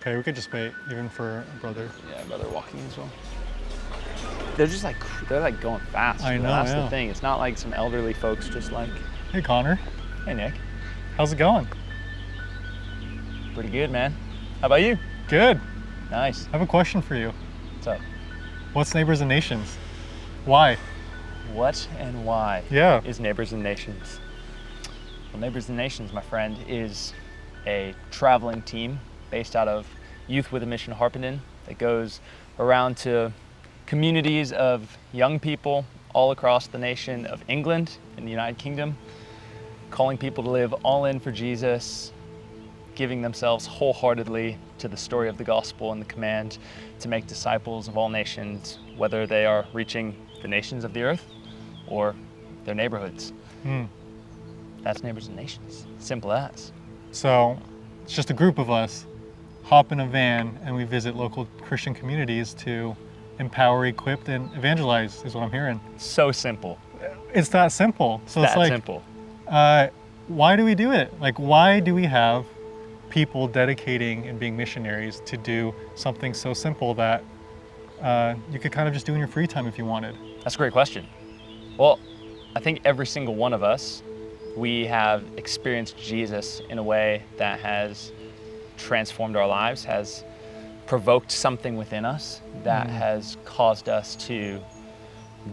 Okay, we could just wait, even for a brother. Yeah, brother walking as well. They're just like, they're like going fast. I know, That's yeah. the thing. It's not like some elderly folks just like, Hey, Connor. hey, Nick. How's it going? Pretty good, man. How about you? Good. Nice. I have a question for you. What's up? What's Neighbours and Nations? Why? What and why Yeah. is Neighbours and Nations? Well, Neighbours and Nations, my friend, is a traveling team based out of Youth with a Mission Harpenden that goes around to communities of young people all across the nation of England and the United Kingdom, calling people to live all in for Jesus, giving themselves wholeheartedly to the story of the gospel and the command to make disciples of all nations, whether they are reaching the nations of the earth or their neighborhoods. That's Neighbours and Nations. Simple as. So, it's just a group of us hop in a van and we visit local Christian communities to empower, equip, and evangelize, is what I'm hearing. So simple. It's that simple. So it's That like, simple. why do we do it? Like, why do we have people dedicating and being missionaries to do something so simple that you could kind of just do in your free time if you wanted? That's a great question. Well, I think every single one of us, we have experienced Jesus in a way that has transformed our lives, has provoked something within us that has caused us to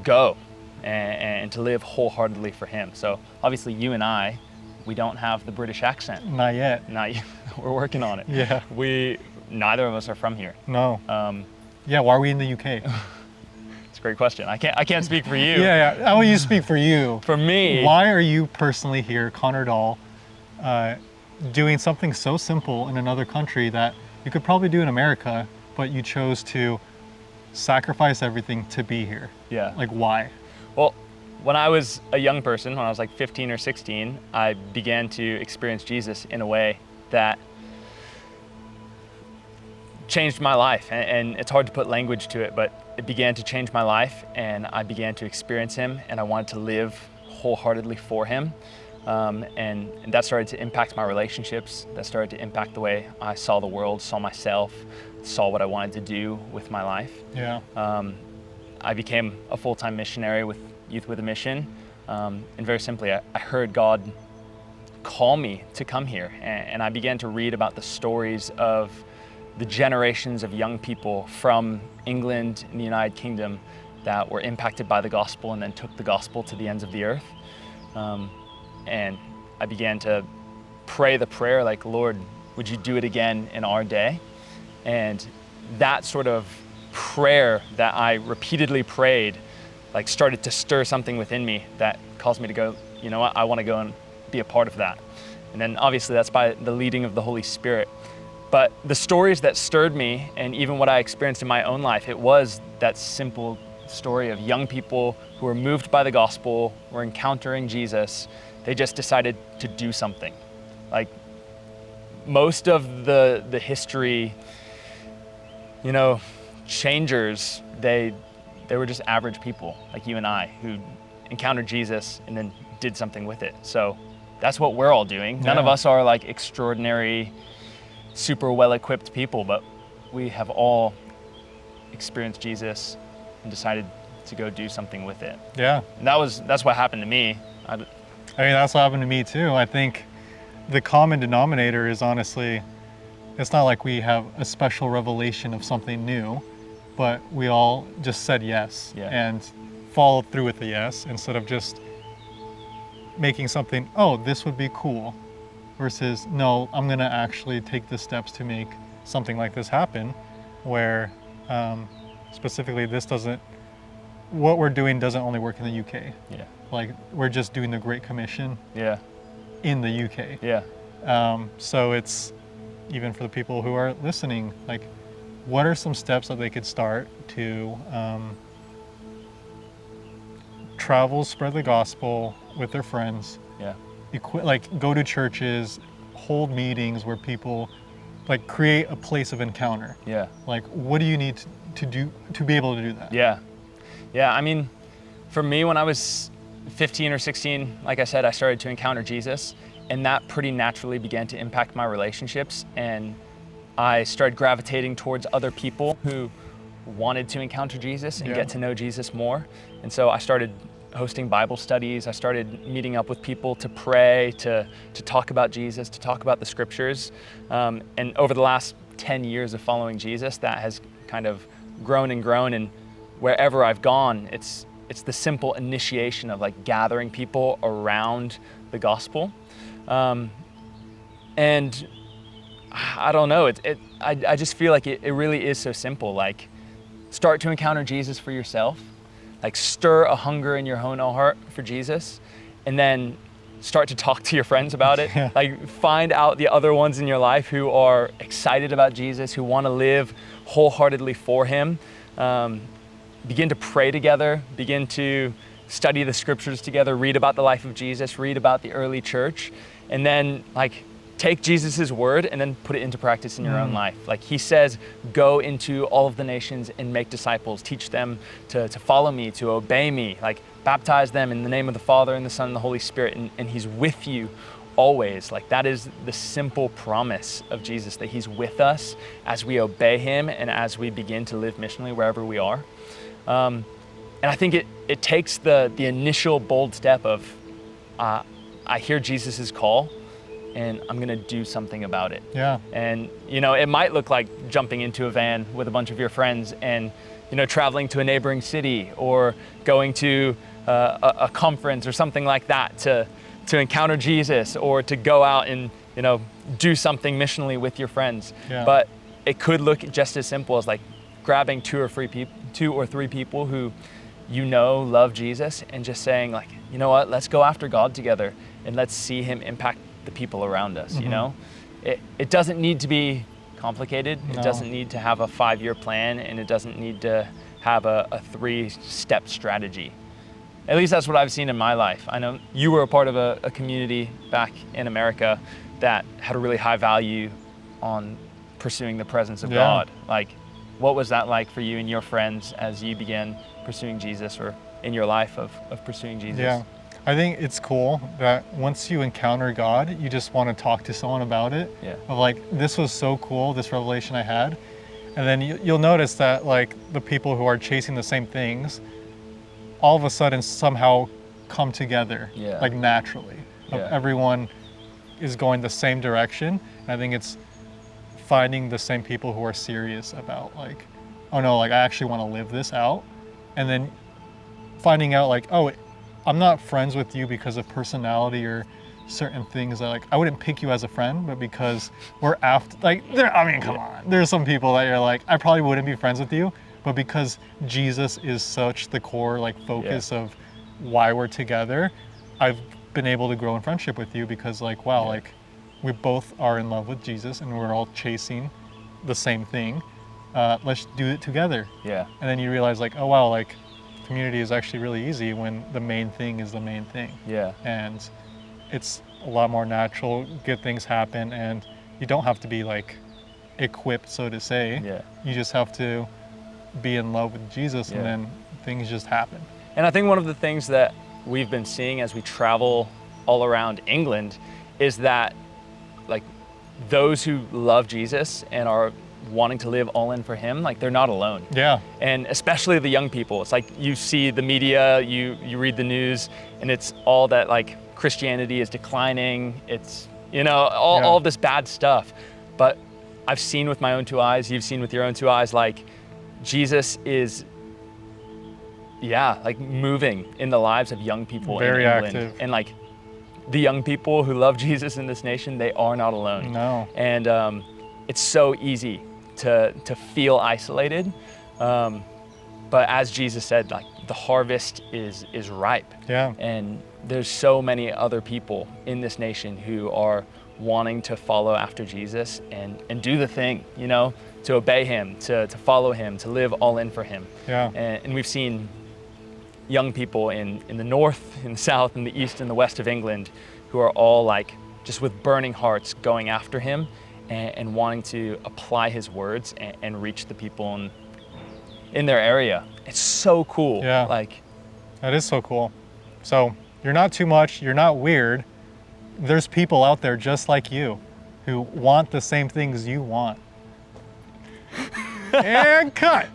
go and to live wholeheartedly for Him. So obviously you and I, we don't have the British accent. Not yet. Not yet. We're working on it. Yeah. Neither of us are from here. No. Yeah, why are we in the UK? It's a great question. I can't speak for you. Yeah. How will you speak for you? For me, Why are you personally here, Connor Dahl, doing something so simple in another country that you could probably do in America, but you chose to sacrifice everything to be here? yeah. Like, why? Well, when I was a young person, when I was like 15 or 16, I began to experience Jesus in a way that changed my life. And it's hard to put language to it, but it began to change my life, and I began to experience Him, and I wanted to live wholeheartedly for Him. And that started to impact my relationships. That started to impact the way I saw the world, saw myself, saw what I wanted to do with my life. Yeah. I became a full-time missionary with Youth with a Mission. And very simply, I heard God call me to come here. And I began to read about the stories of the generations of young people from England and the United Kingdom that were impacted by the gospel and then took the gospel to the ends of the earth. And I began to pray the prayer like, Lord, would you do it again in our day? And that sort of prayer that I repeatedly prayed, like, started to stir something within me that caused me to go, you know what, I want to go and be a part of that. And then obviously that's by the leading of the Holy Spirit. But the stories that stirred me, and even what I experienced in my own life, it was that simple story of young people who were moved by the gospel, were encountering Jesus. They just decided to do something. Like, most of the history, you know, changers, they were just average people like you and I who encountered Jesus and then did something with it. So that's what we're all doing. None of us are like extraordinary, super well-equipped people, but we have all experienced Jesus and decided to go do something with it. Yeah. And that's what happened to me. I mean, that's what happened to me too. I think the common denominator is, honestly, it's not like we have a special revelation of something new, but we all just said yes and followed through with the yes instead of just making something, oh, this would be cool, versus, no, I'm gonna actually take the steps to make something like this happen, where specifically what we're doing doesn't only work in the UK. Yeah. Like, we're just doing the Great Commission in the UK. Yeah. So it's, even for the people who are listening, like, what are some steps that they could start to travel, spread the gospel with their friends, Yeah. like, go to churches, hold meetings where people, like, create a place of encounter? Yeah. Like, what do you need to do to be able to do that? Yeah. Yeah. I mean, for me, when I was 15 or 16, like I said, I started to encounter Jesus, and that pretty naturally began to impact my relationships. And I started gravitating towards other people who wanted to encounter Jesus and get to know Jesus more. And so I started hosting Bible studies. I started meeting up with people to pray, to talk about Jesus, to talk about the scriptures. And over the last 10 years of following Jesus, that has kind of grown and grown. And wherever I've gone, it's the simple initiation of like gathering people around the gospel. And I don't know, I just feel like it really is so simple. Like, start to encounter Jesus for yourself, like stir a hunger in your own heart for Jesus, and then start to talk to your friends about it. Yeah. Like, find out the other ones in your life who are excited about Jesus, who want to live wholeheartedly for him. Begin to pray together, begin to study the scriptures together, read about the life of Jesus, read about the early church, and then like take Jesus's word and then put it into practice in your own life. Like he says, go into all of the nations and make disciples, teach them to follow me, to obey me, like baptize them in the name of the Father and the Son and the Holy Spirit, and he's with you always. Like, that is the simple promise of Jesus, that he's with us as we obey him and as we begin to live missionally wherever we are. And I think it takes the initial bold step of, I hear Jesus's call, and I'm gonna do something about it. Yeah. And it might look like jumping into a van with a bunch of your friends and traveling to a neighboring city, or going to a conference or something like that to encounter Jesus, or to go out and do something missionally with your friends. Yeah. But it could look just as simple as like grabbing two or three people who love Jesus, and just saying like, you know what, let's go after God together and let's see him impact the people around us. It doesn't need to be complicated. No. It doesn't need to have a 5-year plan, and it doesn't need to have a 3-step strategy. At least that's what I've seen in my life. I know you were a part of a community back in America that had a really high value on pursuing the presence of God. Like, what was that like for you and your friends as you began pursuing Jesus, or in your life of pursuing Jesus? Yeah. I think it's cool that once you encounter God, you just want to talk to someone about it. Yeah. Of like, this was so cool, this revelation I had. And then you'll notice that like the people who are chasing the same things, all of a sudden somehow come together, like naturally. Everyone is going the same direction. And I think it's finding the same people who are serious about like, oh no, like I actually want to live this out. And then finding out like, oh, I'm not friends with you because of personality or certain things that like, I wouldn't pick you as a friend, but because we're after, like, come on. There's some people that you're like, I probably wouldn't be friends with you, but because Jesus is such the core like focus of why we're together, I've been able to grow in friendship with you because like, wow, like we both are in love with Jesus and we're all chasing the same thing. Let's do it together. Yeah. And then you realize like, oh wow, like community is actually really easy when the main thing is the main thing. Yeah. And it's a lot more natural, good things happen, and you don't have to be like equipped, so to say. Yeah. You just have to be in love with Jesus, and then things just happen. And I think one of the things that we've been seeing as we travel all around England is that like those who love Jesus and are wanting to live all in for him, like they're not alone. Yeah. And especially the young people. It's like you see the media, you read the news, and it's all that like Christianity is declining. It's, all this bad stuff. But I've seen with my own 2 eyes, you've seen with your own 2 eyes, like Jesus is, like moving in the lives of young people Very in England. active. And like the young people who love Jesus in this nation, they are not alone. No. And it's so easy to feel isolated, but as Jesus said, like the harvest is ripe. Yeah. And there's so many other people in this nation who are wanting to follow after Jesus and do the thing, to obey him, to follow him, to live all in for him. Yeah. And we've seen young people in the north, in the south, in the east, and the west of England who are all like just with burning hearts going after him and wanting to apply his words and reach the people in their area. It's so cool. Yeah. Like, that is so cool. So you're not too much, you're not weird. There's people out there just like you who want the same things you want. And cut.